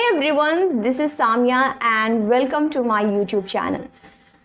Hey everyone, this is Samya and welcome to my YouTube channel.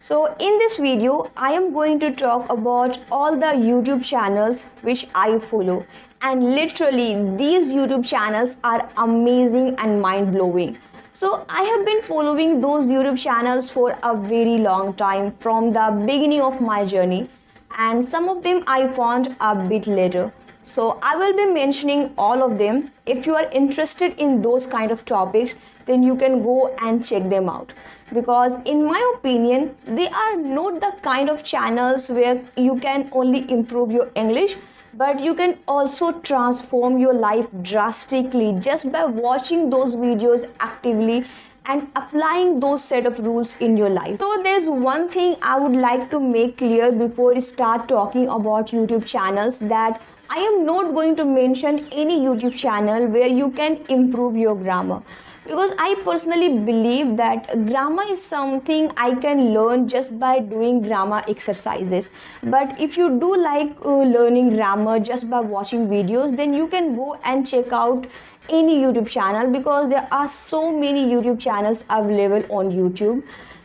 So in this video, I am going to talk about all the YouTube channels which I follow, and literally these YouTube channels are amazing and mind-blowing. So I have been following those YouTube channels for a very long time from the beginning of my journey, and some of them I found a bit later. So I will be mentioning all of them. If you are interested in those kind of topics, then you can go and check them out. Because in my opinion, they are not the kind of channels where you can only improve your English, but you can also transform your life drastically just by watching those videos actively and applying those set of rules in your life. So there's one thing I would like to make clear before we start talking about YouTube channels, that I am not going to mention any YouTube channel where you can improve your grammar, because I personally believe that grammar is something I can learn just by doing grammar exercises. But if you do like learning grammar just by watching videos, then you can go and check out any YouTube channel, because there are so many YouTube channels available on YouTube.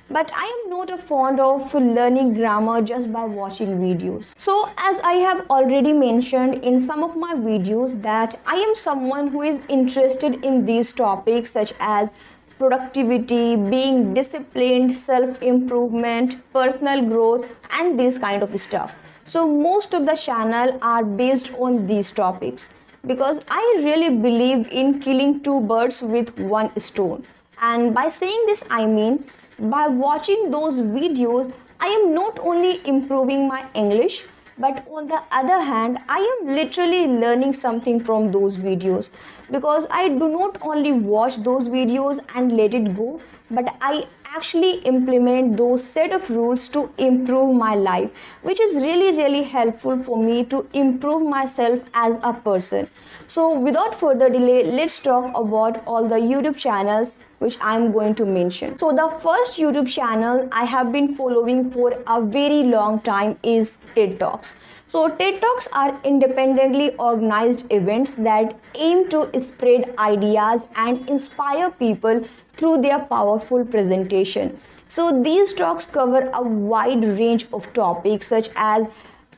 But I am not a fond of learning grammar just by watching videos. So as I have already mentioned in some of my videos, that I am someone who is interested in these topics such as productivity, being disciplined, self-improvement, personal growth, and this kind of stuff. So most of the channel are based on these topics, because I really believe in killing two birds with one stone. And by saying this, I mean, by watching those videos, I am not only improving my English, but on the other hand, I am literally learning something from those videos, because I do not only watch those videos and let it go, but I actually implement those set of rules to improve my life, which is really helpful for me to improve myself as a person. So without further delay, let's talk about all the YouTube channels which I am going to mention. So the first YouTube channel I have been following for a very long time is TED Talks. So TED Talks are independently organized events that aim to spread ideas and inspire people through their powerful presentation. So these talks cover a wide range of topics such as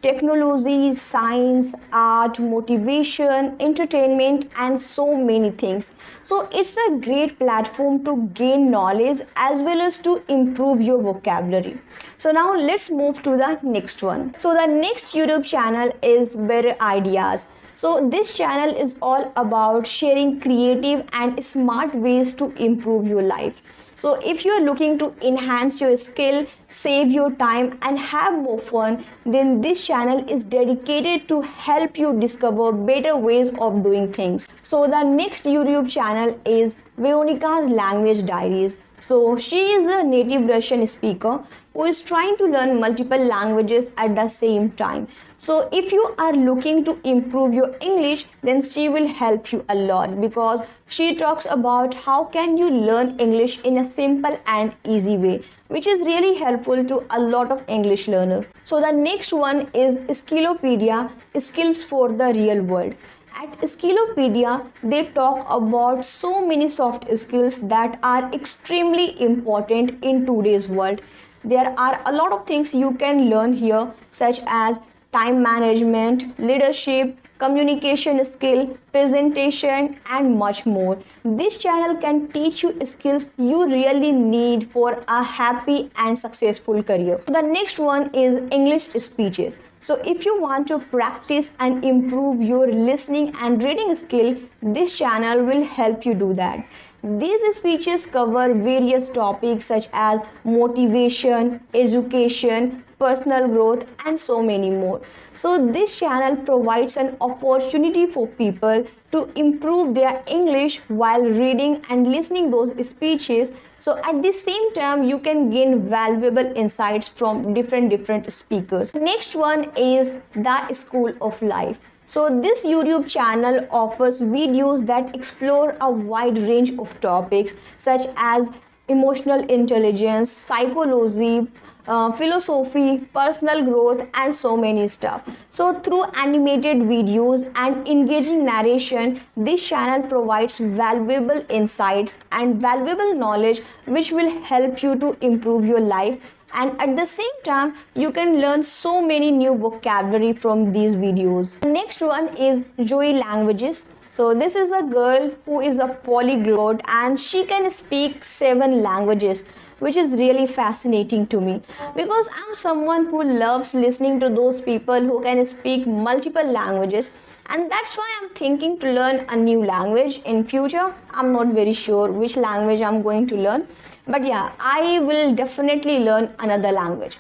technology, science, art, motivation, entertainment, and so many things. So it's a great platform to gain knowledge as well as to improve your vocabulary. So now let's move to the next one. So the next YouTube channel is Better Ideas. So this channel is all about sharing creative and smart ways to improve your life. So if you are looking to enhance your skill, save your time, and have more fun, then this channel is dedicated to help you discover better ways of doing things. So the next YouTube channel is Veronica's Language Diaries. So she is a native Russian speaker who is trying to learn multiple languages at the same time. So if you are looking to improve your English, then she will help you a lot, because she talks about how can you learn English in a simple and easy way, which is really helpful to a lot of English learners. So the next one is Skillopedia, Skills for the Real World. At Skillopedia, they talk about so many soft skills that are extremely important in today's world. There are a lot of things you can learn here, such as time management, leadership, communication skill, presentation, and much more. This channel can teach you skills you really need for a happy and successful career. The next one is English speeches. So if you want to practice and improve your listening and reading skill, this channel will help you do that. These speeches cover various topics such as motivation, education, personal growth, and so many more. So this channel provides an opportunity for people to improve their English while reading and listening those speeches. So at the same time, you can gain valuable insights from different speakers. Next one is The School of Life. So this YouTube channel offers videos that explore a wide range of topics such as emotional intelligence, psychology, philosophy, personal growth, and so many stuff. So through animated videos and engaging narration, this channel provides valuable insights and valuable knowledge which will help you to improve your life, and at the same time you can learn so many new vocabulary from these videos. Next one is Joy Languages. So this is a girl who is a polyglot and she can speak 7 languages, which is really fascinating to me because I'm someone who loves listening to those people who can speak multiple languages, and that's why I'm thinking to learn a new language in future. I'm not very sure which language I'm going to learn, but yeah, I will definitely learn another language.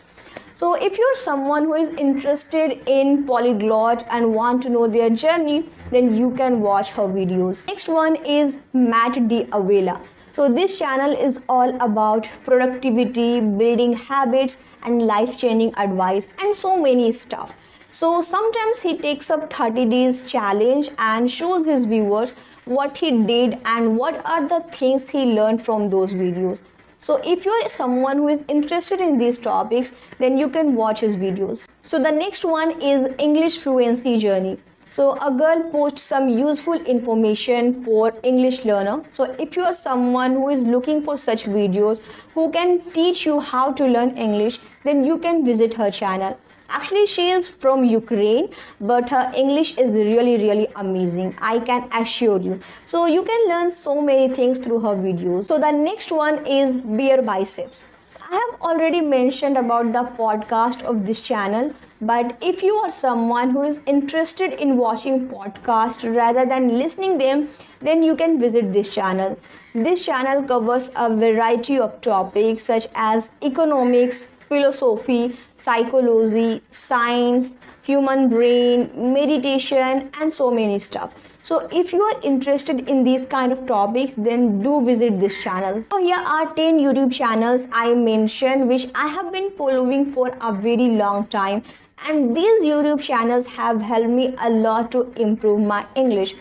So if you're someone who is interested in polyglot and want to know their journey, then you can watch her videos. Next one is Matt De Avila. So this channel is all about productivity, building habits, and life-changing advice, and so many stuff. So sometimes he takes up 30 days challenge and shows his viewers what he did and what are the things he learned from those videos. So if you're someone who is interested in these topics, then you can watch his videos. So the next one is English Fluency Journey. So a girl posts some useful information for English learner. So if you are someone who is looking for such videos who can teach you how to learn English, then you can visit her channel. Actually, she is from Ukraine, but her English is really amazing, I can assure you. So you can learn so many things through her videos. So the next one is Beer Biceps. I have already mentioned about the podcast of this channel, but if you are someone who is interested in watching podcasts rather than listening them, then you can visit this channel. This channel covers a variety of topics such as economics, philosophy, psychology, science, human brain, meditation, and so many stuff. So if you are interested in these kind of topics, then do visit this channel. So here are 10 YouTube channels I mentioned which I have been following for a very long time, and these YouTube channels have helped me a lot to improve my English.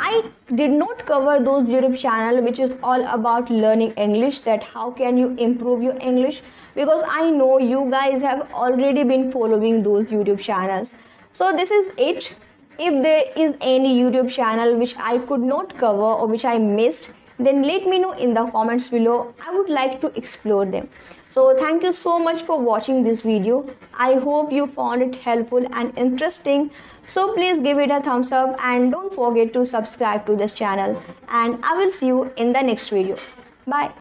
I did not cover those YouTube channel which is all about learning English, that how can you improve your English, because I know you guys have already been following those YouTube channels. So this is it. If there is any YouTube channel which I could not cover or which I missed, then let me know in the comments below. I would like to explore them. So thank you so much for watching this video. I hope you found it helpful and interesting. So please give it a thumbs up and don't forget to subscribe to this channel. And I will see you in the next video. Bye.